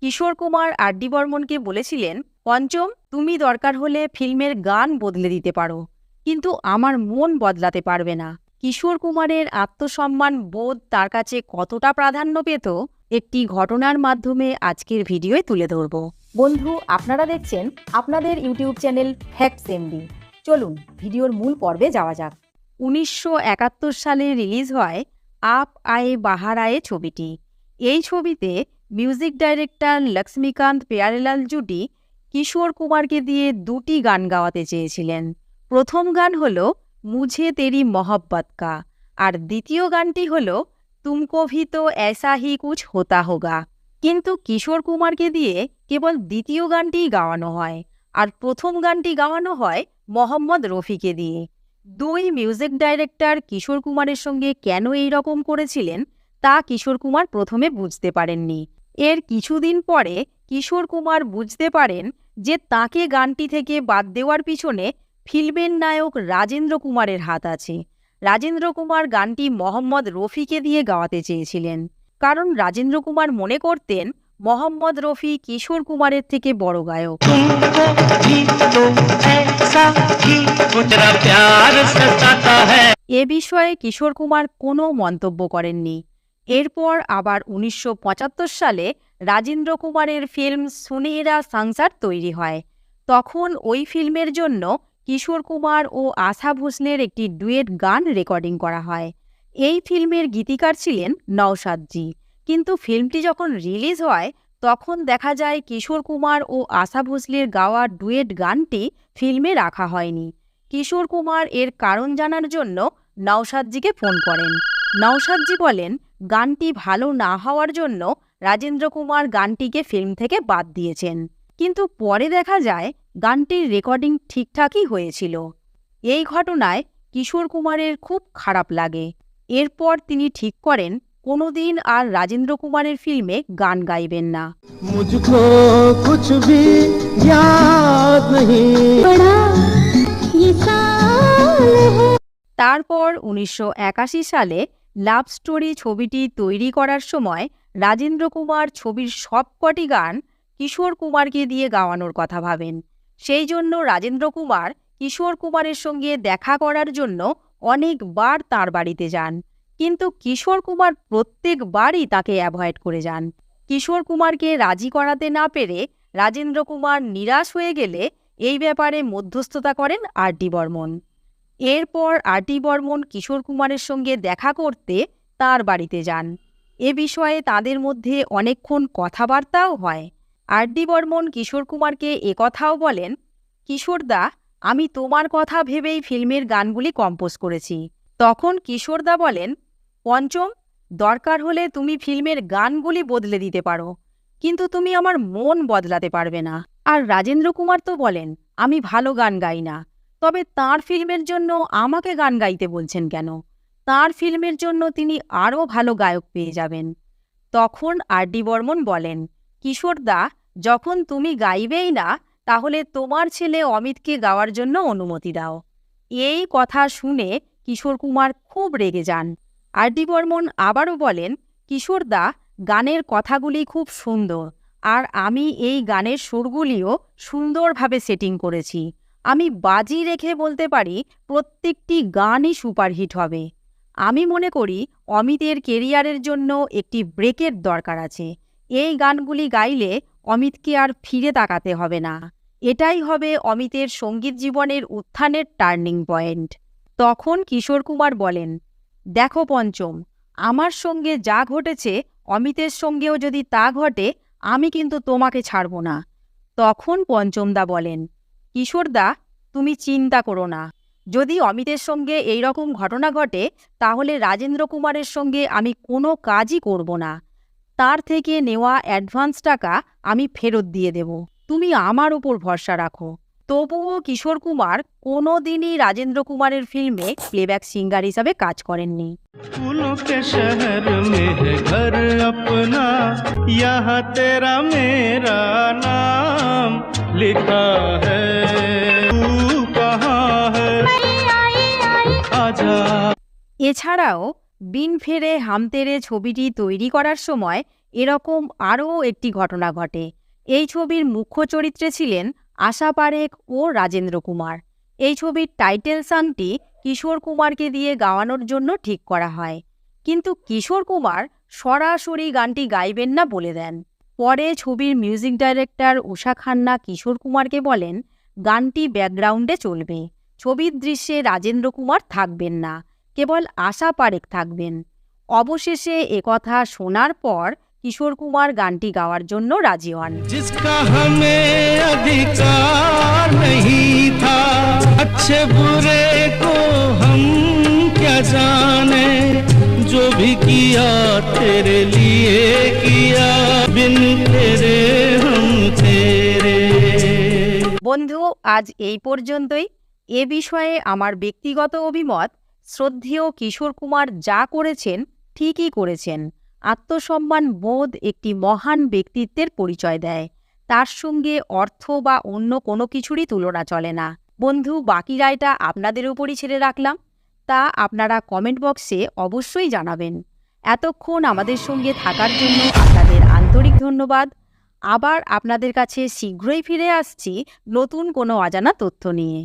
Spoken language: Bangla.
কিশোর কুমার আর ডি বর্মনকে বলেছিলেন, পঞ্চম, তুমি দরকার হলে ফিল্মের গান বদলে দিতে পারো, কিন্তু আমার মন বদলাতে পারবে না। কিশোর কুমারের আত্মসম্মান বোধ তার কাছে কতটা প্রাধান্য পেত একটি ঘটনার মাধ্যমে আজকের ভিডিওয় তুলে ধরব। বন্ধু, আপনারা দেখছেন আপনাদের ইউটিউব চ্যানেল ফ্যাক্টস এমডি। চলুন ভিডিওর মূল পর্বে যাওয়া যাক। 1971 সালে রিলিজ হয় আপ আয়ে বাহার আয়ে ছবিটি। এই ছবিতে মিউজিক ডাইরেক্টর লক্ষ্মীকান্ত প্যারেলাল জুটি কিশোর কুমারকে দিয়ে দুটি গান গাওয়াতে চেয়েছিলেন। প্রথম গান হল মুঝে তেরি মোহব্বত কা, আর দ্বিতীয় গানটি হল তুমকো ভি তো ऐसा ही कुछ होता होगा। কিন্তু কিশোর কুমারকে দিয়ে কেবল দ্বিতীয় গানটিই গাওয়ানো হয়, আর প্রথম গানটি গাওয়ানো হয় মোহাম্মদ রফিকে দিয়ে। দুই মিউজিক ডাইরেক্টর কিশোর কুমারের সঙ্গে কেন এই রকম করেছিলেন তা কিশোর কুমার প্রথমে বুঝতে পারেননি। এর কিছুদিন পরে কিশোর কুমার বুঝতে পারেন যে তাকে গানটি থেকে বাদ দেওয়ার পিছনে ফিল্মের নায়ক রাজেন্দ্র কুমারের হাত আছে। রাজেন্দ্র কুমার গানটি মোহাম্মদ রফিকে দিয়ে গাওয়াতে চেয়েছিলেন, কারণ রাজেন্দ্র কুমার মনে করতেন মোহাম্মদ রফি কিশোর কুমারের থেকে বড় গায়ক। এ বিষয়ে কিশোর কুমার কোনো মন্তব্য করেননি। এরপর আবার 1975 সালে রাজেন্দ্র কুমারের ফিল্ম সুনেহরা সংসার তৈরি হয়। তখন ওই ফিল্মের জন্য কিশোর কুমার ও আশা ভোসলের একটি ডুয়েট গান রেকর্ডিং করা হয়। এই ফিল্মের গীতিকার ছিলেন নওশাদজি। কিন্তু ফিল্মটি যখন রিলিজ হয় তখন দেখা যায় কিশোর কুমার ও আশা ভোসলের গাওয়া ডুয়েট গানটি ফিল্মে রাখা হয়নি। কিশোর কুমার এর কারণ জানার জন্য নওশাদজিকে ফোন করেন। নওশাদজি বলেন গানটি ভালো না হওয়ার জন্য রাজেন্দ্র কুমার গানটিকে ফিল্ম থেকে বাদ দিয়েছেন। কিন্তু পরে দেখা যায় গানটির রেকর্ডিং ঠিকঠাকই হয়েছিল। এই ঘটনায় কিশোর কুমারের খুব খারাপ লাগে। এরপর তিনি ঠিক করেন কোনোদিন আর রাজেন্দ্র কুমারের ফিল্মে গান গাইবেন না। মুঝকো কুছ ভি ইয়াদ নেহি পড়া ये साल है। তারপর 1981 সালে লাভ স্টোরি ছবিটি তৈরি করার সময় রাজেন্দ্র কুমার ছবির সবকটি গান কিশোর কুমারকে দিয়ে গাওয়ানোর কথা ভাবেন। সেই জন্য রাজেন্দ্র কুমার কিশোর কুমারের সঙ্গে দেখা করার জন্য অনেকবার তার বাড়িতে যান, কিন্তু কিশোর কুমার প্রত্যেকবারই তাকে অ্যাভয়েড করে যান। কিশোর কুমারকে রাজি করাতে না পেরে রাজেন্দ্র কুমার নিরাশ হয়ে গেলে এই ব্যাপারে মধ্যস্থতা করেন আর ডি বর্মন। এরপর আর ডি বর্মন কিশোর কুমারের সঙ্গে দেখা করতে তার বাড়িতে যান। এ বিষয়ে তাদের মধ্যে অনেকক্ষণ কথাবার্তাও হয়। আর ডি বর্মন কিশোর কুমারকে একথাও বলেন, কিশোরদা, আমি তোমার কথা ভেবেই ফিল্মের গানগুলি কম্পোজ করেছি। তখন কিশোরদা বলেন, পঞ্চম, দরকার হলে তুমি ফিল্মের গানগুলি বদলে দিতে পারো, কিন্তু তুমি আমার মন বদলাতে পারবে না। আর রাজেন্দ্র কুমার তো বলেন আমি ভালো গান গাই না, তবে তাঁর ফিল্মের জন্য আমাকে গান গাইতে বলছেন কেন? তাঁর ফিল্মের জন্য তিনি আরও ভালো গায়ক পেয়ে যাবেন। তখন আর ডি বর্মন বলেন, কিশোরদা, যখন তুমি গাইবেই না তাহলে তোমার ছেলে অমিতকে গাওয়ার জন্য অনুমতি দাও। এই কথা শুনে কিশোর কুমার খুব রেগে যান। আর ডি বর্মন আবারও বলেন, কিশোরদা, গানের কথাগুলি খুব সুন্দর, আর আমি এই গানের সুরগুলিও সুন্দরভাবে সেটিং করেছি। আমি বাজি রেখে বলতে পারি প্রত্যেকটি গানই সুপারহিট হবে। আমি মনে করি অমিতের কেরিয়ারের জন্য একটি ব্রেকের দরকার আছে। এই গানগুলি গাইলে অমিতকে আর ফিরে তাকাতে হবে না। এটাই হবে অমিতের সঙ্গীত জীবনের উত্থানের টার্নিং পয়েন্ট। তখন কিশোর কুমার বলেন, দেখো পঞ্চম, আমার সঙ্গে যা ঘটেছে অমিতের সঙ্গেও যদি তা ঘটে আমি কিন্তু তোমাকে ছাড়ব না। তখন পঞ্চমদা বলেন, কিশোরদা, তুমি চিন্তা করো না। যদি অমিতের সঙ্গে এই রকম ঘটনা ঘটে তাহলে রাজেন্দ্র কুমারের সঙ্গে আমি কোনো কাজই করব না। তার থেকে নেওয়া অ্যাডভান্স টাকা আমি ফেরত দিয়ে দেব। তুমি আমার উপর ভরসা রাখো। তবুও কিশোর কুমার কোনো দিনই রাজেন্দ্র কুমারের ফিল্মে প্লেব্যাক সিঙ্গার হিসাবে কাজ করেননি। ফুलों के शहर में है घर अपना, यहाँ तेरा मेरा नाम लिखा है, तू कहाँ है आजा। এছাড়াও বিন ফেরে হাম তেরে ছবিটি তৈরি করার সময় এরকম আরও একটি ঘটনা ঘটে। এই ছবির মুখ্য চরিত্রে ছিলেন আশা পারেখ ও রাজেন্দ্র কুমার। এই ছবির টাইটেল সংটি কিশোর কুমারকে দিয়ে গাওয়ানোর জন্য ঠিক করা হয়, কিন্তু কিশোর কুমার সরাসরি গানটি গাইবেন না বলে দেন। পরে ছবির মিউজিক ডাইরেক্টর উষা খান্না কিশোর কুমারকে বলেন গানটি ব্যাকগ্রাউন্ডে চলবে, ছবির দৃশ্যে রাজেন্দ্র কুমার থাকবেন না, কেবল আশা পারেখ থাকবেন। অবশেষে একথা শোনার পর কিশোর কুমার গানটি গাওয়ার জন্য রাজি হন। जिसका हमें अधिकार नहीं था, अच्छे बुरे को हम क्या जाने, जो भी किया तेरे लिए किया, बिन तेरे हम तेरे। বন্ধু, আজ এই পর্যন্তই। এ বিষয়ে আমার ব্যক্তিগত অভিমত, শ্রদ্ধেয় কিশোর কুমার যা করেছেন ঠিকই করেছেন। আত্মসম্মান বোধ একটি মহান ব্যক্তিত্বের পরিচয় দেয়, তার সঙ্গে অর্থ বা অন্য কোনো কিছুরই তুলনা চলে না। বন্ধু, বাকি রায়টা আপনাদের উপরই ছেড়ে রাখলাম, তা আপনারা কমেন্ট বক্সে অবশ্যই জানাবেন। এতক্ষণ আমাদের সঙ্গে থাকার জন্য আপনাদের আন্তরিক ধন্যবাদ। আবার আপনাদের কাছে শীঘ্রই ফিরে আসছি নতুন কোনো অজানা তথ্য নিয়ে।